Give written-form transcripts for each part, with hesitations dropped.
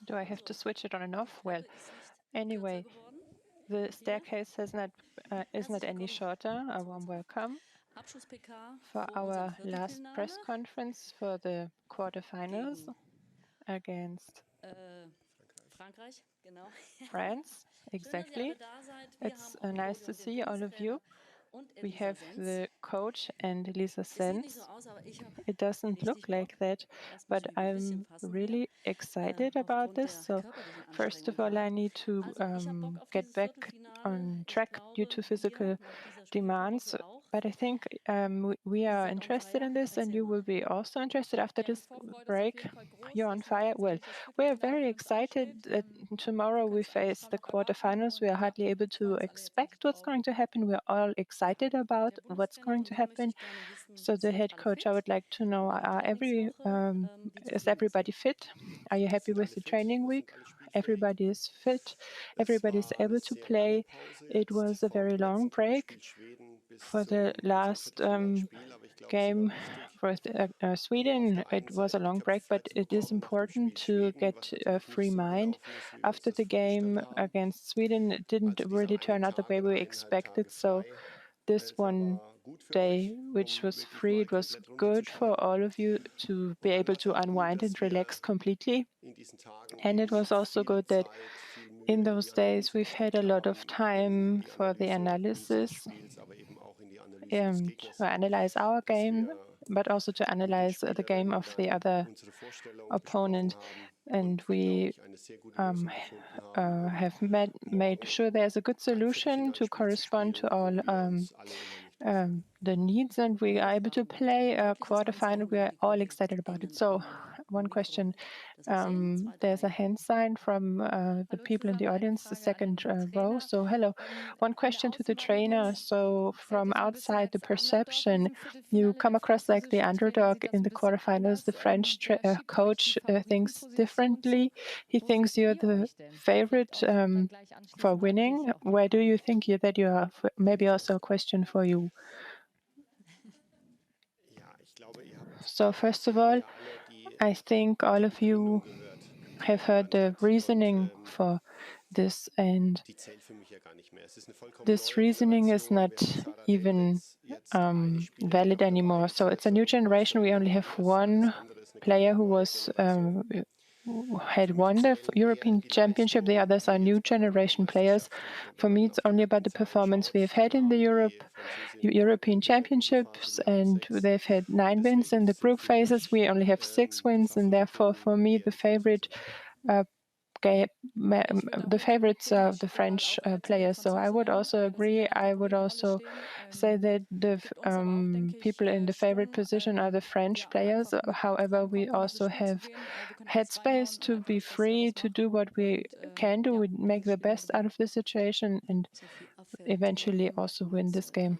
Do I have to switch it on and off? Well, anyway, the staircase is not any shorter. A warm welcome for our last press conference for the quarterfinals against France. Exactly. It's nice to see all of you. We have the coach and Elisa Sens. It doesn't look like that, but I'm really excited about this. So first of all, I need to get back on track due to physical demands. But I think we are interested in this, and you will be also interested after this break. You're on fire. Well, we are very excited that tomorrow we face the quarterfinals. We are hardly able to expect what's going to happen. We're all excited about what's going to happen. So the head coach, I would like to know, is everybody fit? Are you happy with the training week? Everybody is fit. Everybody is able to play. It was a very long break for the last game for Sweden. It was a long break, but it is important to get a free mind. After the game against Sweden, it didn't really turn out the way we expected. So this one day, which was free, it was good for all of you to be able to unwind and relax completely. And it was also good that in those days we've had a lot of time for the analysis to analyze our game, but also to analyze the game of the other opponent. And we have made sure there's a good solution to correspond to all the needs, and we are able to play a quarterfinal. We are all excited about it. So one question, there's a hand sign from the people in the audience, the second row. So hello. One question to the trainer. So from outside, the perception, you come across like the underdog in the quarterfinals. The French coach thinks differently. He thinks you're the favorite for winning. Where do you think that you are? Maybe also a question for you. So first of all, I think all of you have heard the reasoning for this, and this reasoning is not even valid anymore. So it's a new generation. We only have one player who had won the European Championship. The others are new generation players. For me, it's only about the performance we have had in the European Championships, and they've had 9 wins in the group phases. We only have 6 wins, and therefore, for me, the favorites are the French players. So I would also agree. I would also say that the people in the favorite position are the French players. However, we also have headspace to be free to do what we can do. We make the best out of the situation and eventually also win this game.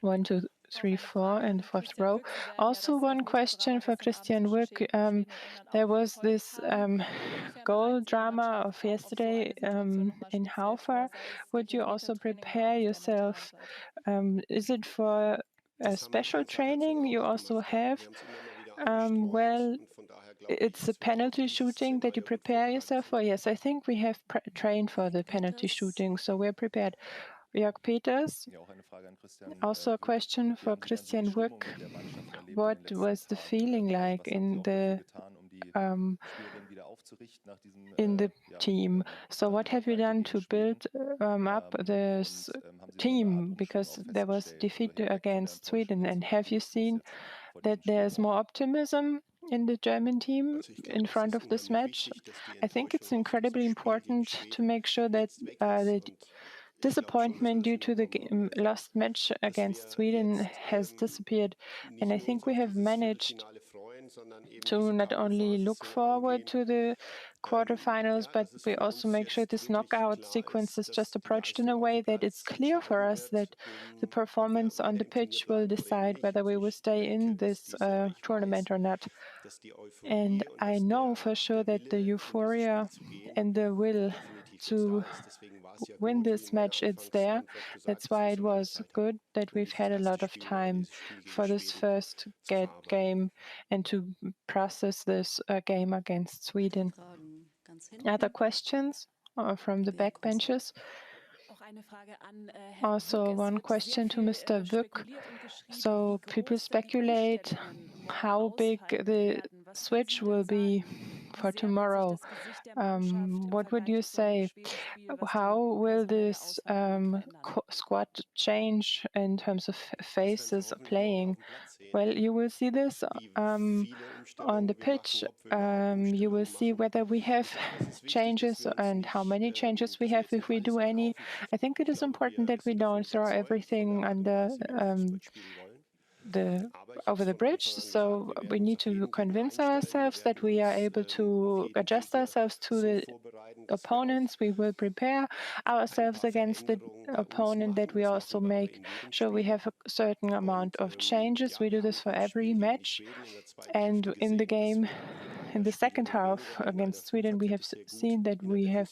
1, 2, 3, 4, and 4th row. Also, one question for Christian Wück. There was this goal drama of yesterday in how far would you also prepare yourself? Is it for a special training you also have? Well, it's a penalty shooting that you prepare yourself for. Yes, I think we have trained for the penalty shooting, so we're prepared. Jörg Peters, also a question for Christian Wück. What was the feeling like in the team? So what have you done to build up this team? Because there was defeat against Sweden, and have you seen that there's more optimism in the German team in front of this match? I think it's incredibly important to make sure that the disappointment due to the lost match against Sweden has disappeared. And I think we have managed to not only look forward to the quarterfinals, but we also make sure this knockout sequence is just approached in a way that it's clear for us that the performance on the pitch will decide whether we will stay in this tournament or not. And I know for sure that the euphoria and the will to win this match, it's there. That's why it was good that we've had a lot of time for this first game and to process this game against Sweden. Other questions from the backbenches? Also, one question to Mr. Wück. So people speculate how big the switch will be for tomorrow. What would you say? How will this squad change in terms of faces playing? Well, you will see this on the pitch. You will see whether we have changes and how many changes we have, if we do any. I think it is important that we don't throw everything under over the bridge. So we need to convince ourselves that we are able to adjust ourselves to the opponents. We will prepare ourselves against the opponent, that we also make sure we have a certain amount of changes. We do this for every match. And in the game, in the second half against Sweden, we have seen that we have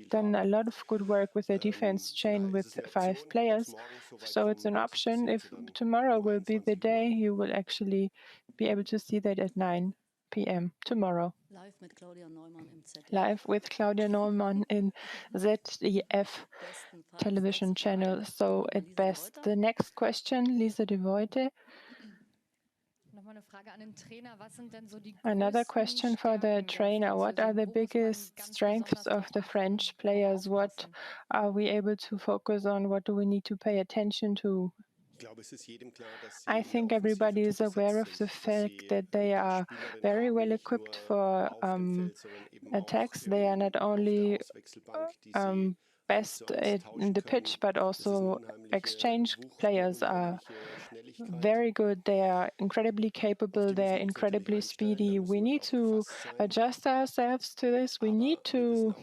done a lot of good work with the defense chain with 5 players. So it's an option. If tomorrow will be the day, you will actually be able to see that at 9 p.m. tomorrow. Live with Claudia Neumann in ZDF television channel. So at best. The next question, Lisa de Voite. Another question for the trainer. What are the biggest strengths of the French players? What are we able to focus on? What do we need to pay attention to? I think everybody is aware of the fact that they are very well equipped for attacks. They are not only best in the pitch, but also exchange players are very good. They are incredibly capable. They're incredibly speedy. We need to adjust ourselves to this. We need to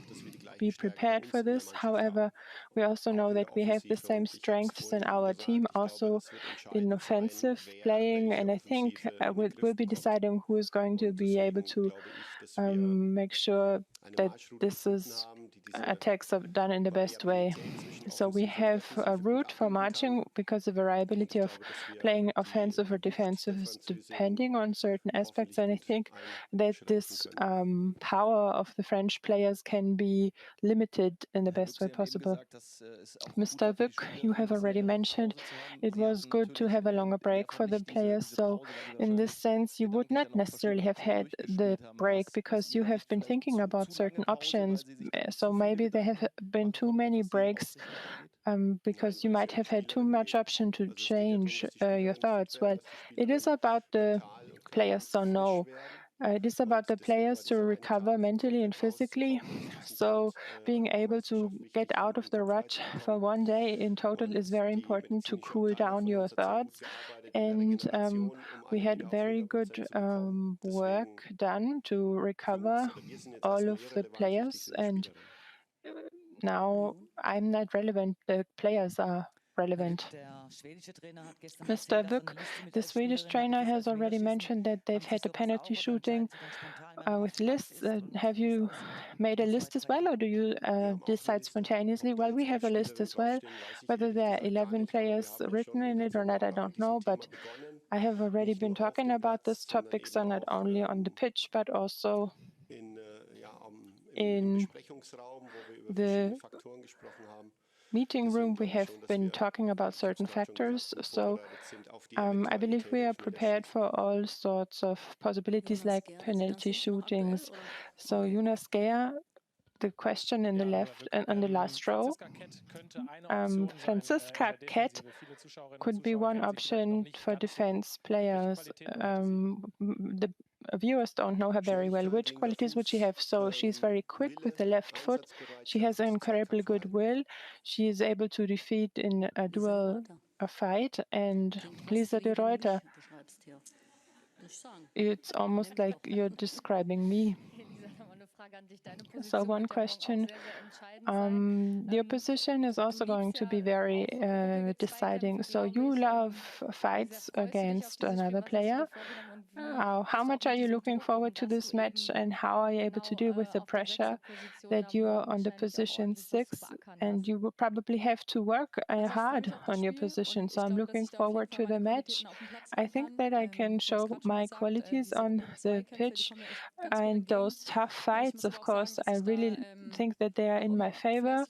be prepared for this. However, we also know that we have the same strengths in our team, also in offensive playing. And I think we'll be deciding who is going to be able to make sure that this is attacks are done in the best way. So we have a route for marching, because the variability of playing offensive or defensive is depending on certain aspects. And I think that this power of the French players can be limited in the best way possible. Mr. Wück, you have already mentioned it was good to have a longer break for the players. So in this sense, you would not necessarily have had the break because you have been thinking about certain options. So maybe there have been too many breaks because you might have had too much option to change your thoughts. Well, it is about the players, so no. It is about the players to recover mentally and physically. So being able to get out of the rut for one day in total is very important to cool down your thoughts. And we had very good work done to recover all of the players. And now I'm not relevant. The players are relevant. Mr. Wück, the Swedish trainer, has already mentioned that they've had a penalty shooting with lists. Have you made a list as well, or do you decide spontaneously? Well, we have a list as well. Whether there are 11 players written in it or not, I don't know, but I have already been talking about this topic, so not only on the pitch, but also in the meeting room. We have been talking about certain factors. So I believe we are prepared for all sorts of possibilities like penalty shootings. So Jonas Gea, the question in the left and on the last row. Franziska Kett could be one option for defense players. The viewers don't know her very well. Which qualities would she have? So she's very quick with the left foot. She has an incredibly good will. She is able to defeat in a duel a fight. And Lisa de Reuter, it's almost like you're describing me. So one question, the opposition is also going to be very deciding. So you love fights against another player. How much are you looking forward to this match, and how are you able to deal with the pressure that you are on the position 6 and you will probably have to work hard on your position? So I'm looking forward to the match. I think that I can show my qualities on the pitch, and those tough fights, of course, I really think that they are in my favor,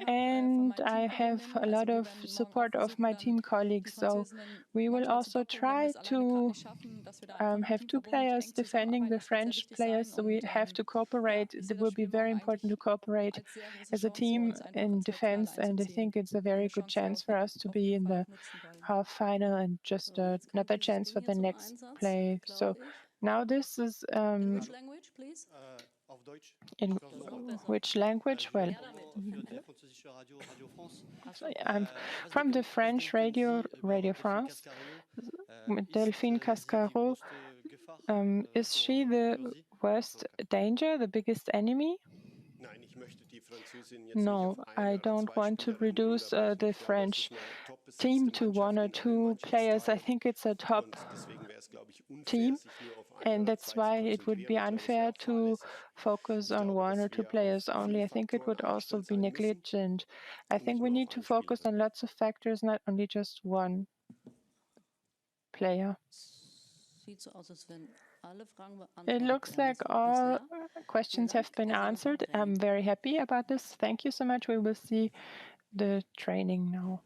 and I have a lot of support of my team colleagues. So we will also try to have two players defending the French players, so we have to cooperate. It will be very important to cooperate as a team in defense, and I think it's a very good chance for us to be in the half final and just another chance for the next play. So now this is in which language? Well, I'm from the French radio, Radio France. Delphine Cascaro, is she the worst danger, the biggest enemy? No, I don't want to reduce the French team to one or two players. I think it's a top team, and that's why it would be unfair to focus on one or two players only. I think it would also be negligent. I think we need to focus on lots of factors, not only just one player. It looks like all questions have been answered. I'm very happy about this. Thank you so much. We will see the training now.